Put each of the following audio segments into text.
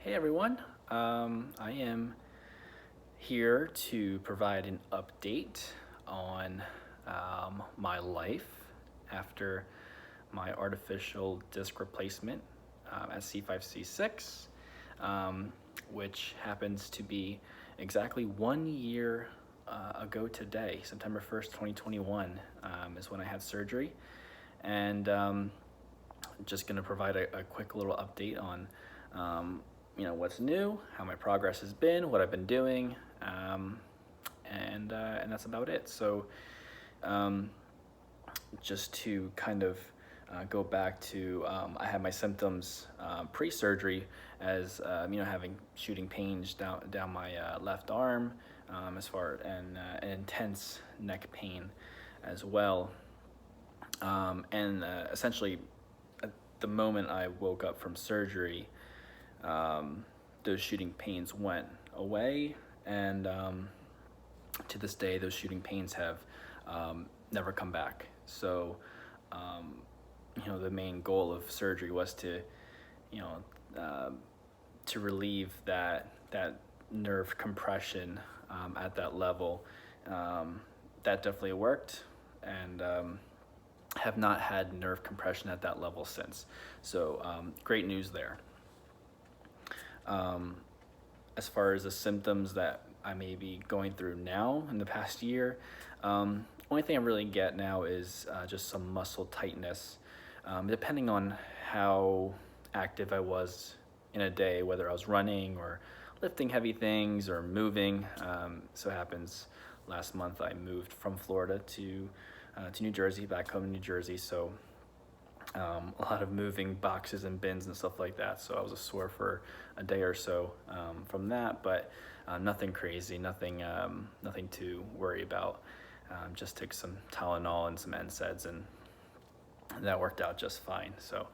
Hey everyone, I am here to provide an update on my life after my artificial disc replacement at C5-C6, which happens to be exactly 1 year ago today. September 1st, 2021 is when I had surgery, and just going to provide a quick little update on what's new, how my progress has been, what I've been doing, and that's about it. So just to kind of go back to, I had my symptoms pre-surgery as having shooting pains down my left arm, and intense neck pain as well, and essentially at the moment I woke up from surgery, those shooting pains went away, and to this day those shooting pains have never come back. So the main goal of surgery was to to relieve that nerve compression at that level. That definitely worked, and have not had nerve compression at that level since. So great news there. As far as the symptoms that I may be going through now in the past year, only thing I really get now is just some muscle tightness, depending on how active I was in a day, whether I was running or lifting heavy things or moving. So it happens last month I moved from Florida to New Jersey, back home in New Jersey. So a lot of moving boxes and bins and stuff like that. So I was sore for a day or so from that, but nothing crazy, nothing to worry about. Just took some Tylenol and some NSAIDs, and that worked out just fine. So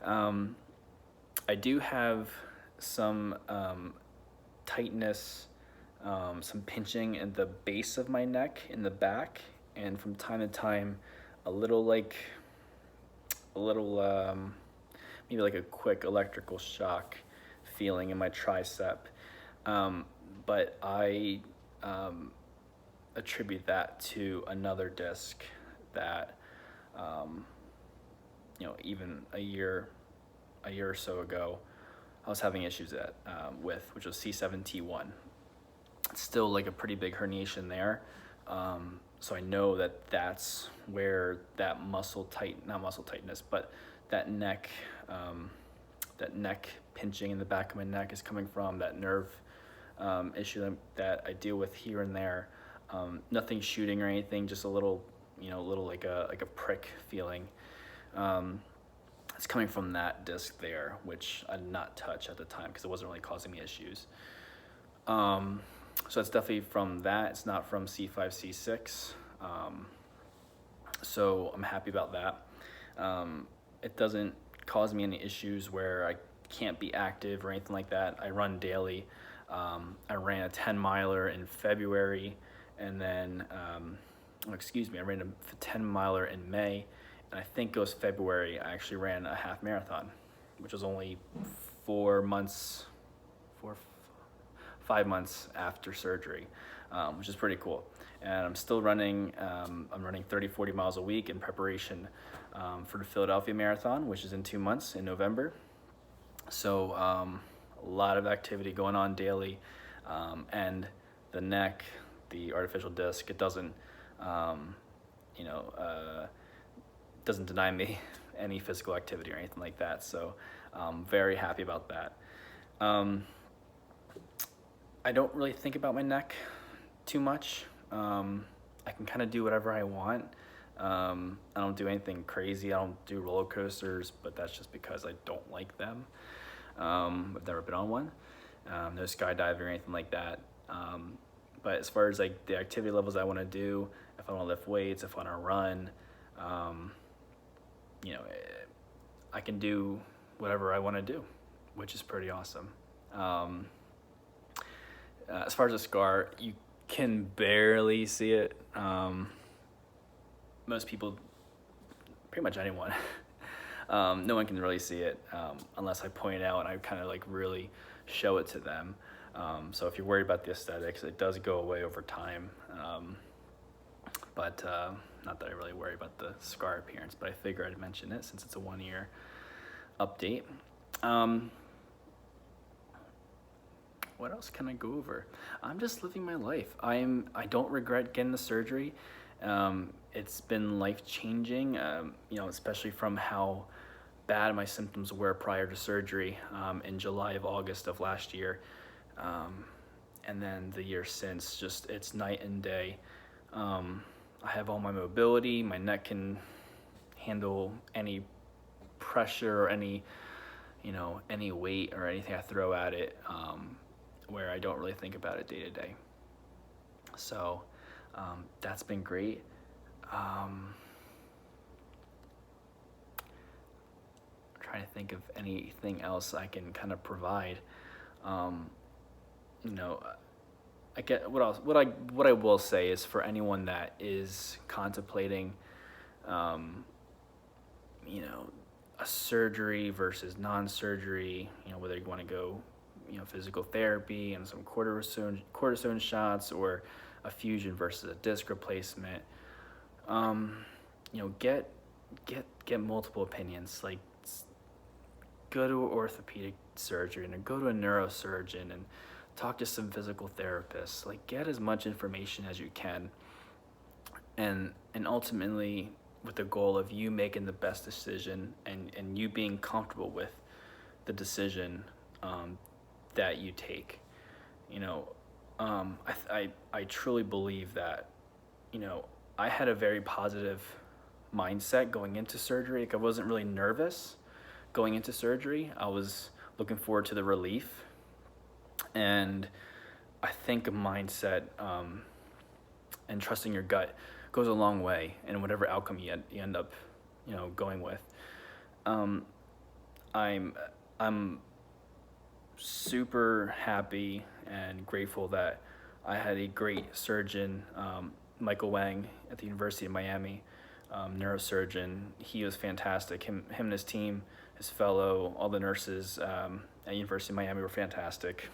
I do have some tightness, some pinching in the base of my neck in the back, and from time to time maybe like a quick electrical shock feeling in my tricep, but I attribute that to another disc that even a year or so ago I was having issues with, which was C7-T1. It's still like a pretty big herniation there. So I know that that's where that not muscle tightness, but that neck pinching in the back of my neck is coming from, that nerve issue that I deal with here and there. Nothing shooting or anything, just a little like a prick feeling. It's coming from that disc there, which I did not touch at the time because it wasn't really causing me issues. So it's definitely from that. It's not from C5-C6. So I'm happy about that. It doesn't cause me any issues where I can't be active or anything like that. I run daily. I ran a 10-miler in February, and then, I ran a 10-miler in May, and I think it was February I actually ran a half marathon, which was only 5 months after surgery, which is pretty cool. And I'm still running, I'm running 30-40 miles a week in preparation for the Philadelphia Marathon, which is in 2 months in November. So a lot of activity going on daily, and the neck, the artificial disc, it doesn't deny me any physical activity or anything like that. So I'm very happy about that. I don't really think about my neck too much. I can kind of do whatever I want. I don't do anything crazy. I don't do roller coasters, but that's just because I don't like them. I've never been on one. No skydiving or anything like that. But as far as like the activity levels I want to do, if I want to lift weights, if I want to run, I can do whatever I want to do, which is pretty awesome. As far as a scar, you can barely see it. Most people, pretty much anyone, No one can really see it unless I point it out and I kind of like really show it to them. So if you're worried about the aesthetics, it does go away over time. But not that I really worry about the scar appearance, but I figure I'd mention it since it's a 1 year update. What else can I go over? I'm just living my life. I don't regret getting the surgery. It's been life-changing, especially from how bad my symptoms were prior to surgery in August of last year. And then the year since, just it's night and day. I have all my mobility. My neck can handle any pressure or any weight or anything I throw at it, where I don't really think about it day to day. So that's been great. I'm trying to think of anything else I can kind of provide. I get what else. What I will say is, for anyone that is contemplating, a surgery versus non-surgery, whether you want to go, physical therapy and some cortisone shots, or a fusion versus a disc replacement, get multiple opinions. Like, go to an orthopedic surgeon and go to a neurosurgeon and talk to some physical therapists. Like, get as much information as you can, and ultimately with the goal of you making the best decision and you being comfortable with the decision that you take. I truly believe that, I had a very positive mindset going into surgery. Like, I wasn't really nervous going into surgery. I was looking forward to the relief. And I think a mindset and trusting your gut goes a long way in whatever outcome you end up, going with. I'm super happy and grateful that I had a great surgeon, Michael Wang at the University of Miami, neurosurgeon. He was fantastic. Him and his team, his fellow, all the nurses at University of Miami were fantastic.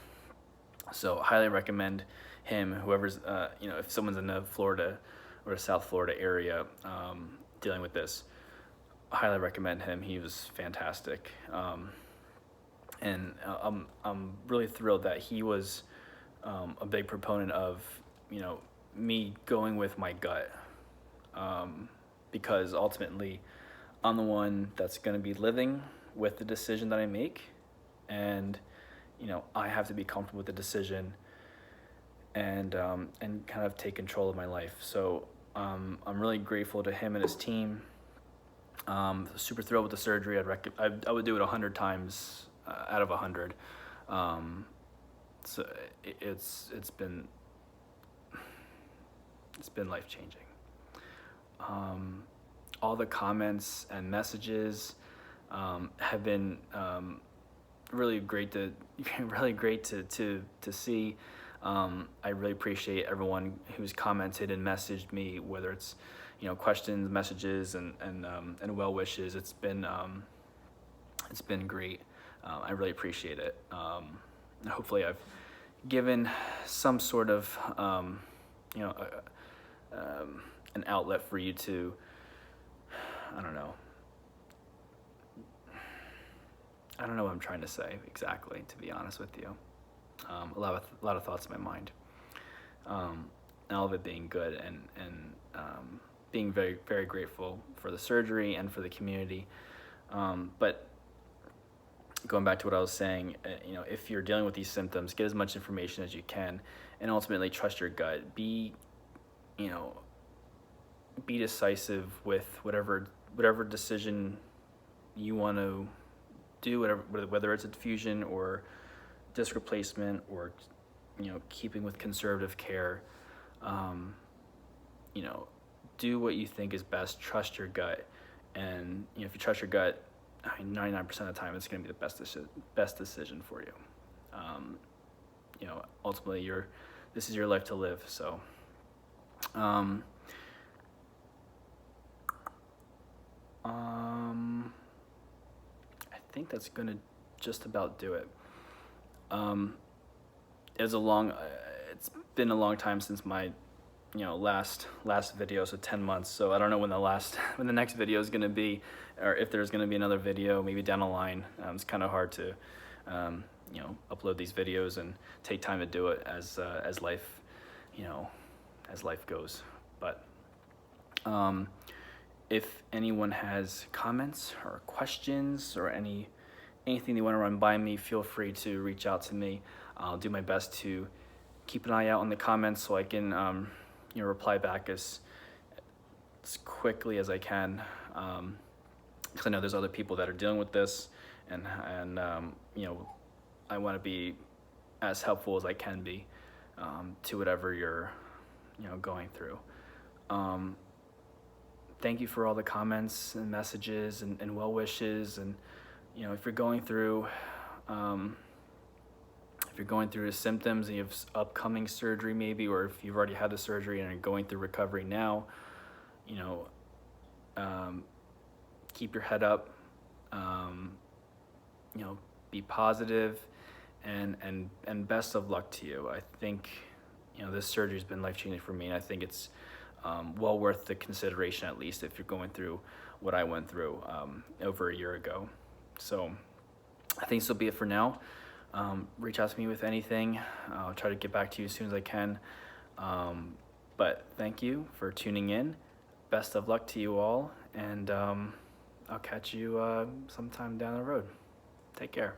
So highly recommend him. Whoever's, if someone's in the Florida or the South Florida area dealing with this, highly recommend him. He was fantastic. And I'm really thrilled that he was a big proponent of, me going with my gut, because ultimately I'm the one that's going to be living with the decision that I make, and I have to be comfortable with the decision and kind of take control of my life. So I'm really grateful to him and his team. Super thrilled with the surgery. I would do it 100 times out of 100. So it's been life-changing. All the comments and messages have been really great to see. I really appreciate everyone who's commented and messaged me, whether it's questions, messages, and well wishes. It's been great. I really appreciate it. Hopefully I've given some sort of an outlet for you to, I don't know what I'm trying to say exactly, to be honest with you. A lot of thoughts in my mind, and all of it being good, and being very, very grateful for the surgery and for the community. But going back to what I was saying, if you're dealing with these symptoms, get as much information as you can, and ultimately trust your gut. Be decisive with whatever decision you want to do, whether it's a fusion or disc replacement, or keeping with conservative care. Do what you think is best. Trust your gut, and if you trust your gut, 99% of the time it's going to be the best decision for you. Ultimately this is your life to live. So think that's gonna just about do it. It's been a long time since my last video, so 10 months. So I don't know when when the next video is gonna be, or if there's gonna be another video maybe down the line. It's kind of hard to upload these videos and take time to do it as life as life goes. But if anyone has comments or questions or anything they want to run by me, feel free to reach out to me. I'll do my best to keep an eye out on the comments so I can reply back as quickly as I can, because I know there's other people that are dealing with this, and I want to be as helpful as I can be to whatever you're going through. Thank you for all the comments and messages and well wishes, and if you're going through the symptoms and you have upcoming surgery maybe, or if you've already had the surgery and are going through recovery now, keep your head up, be positive, and best of luck to you. I think this surgery's been life-changing for me, and I think it's well worth the consideration, at least if you're going through what I went through over a year ago. So I think this will be it for now. Reach out to me with anything. I'll try to get back to you as soon as I can. But thank you for tuning in. Best of luck to you all, and I'll catch you sometime down the road. Take care.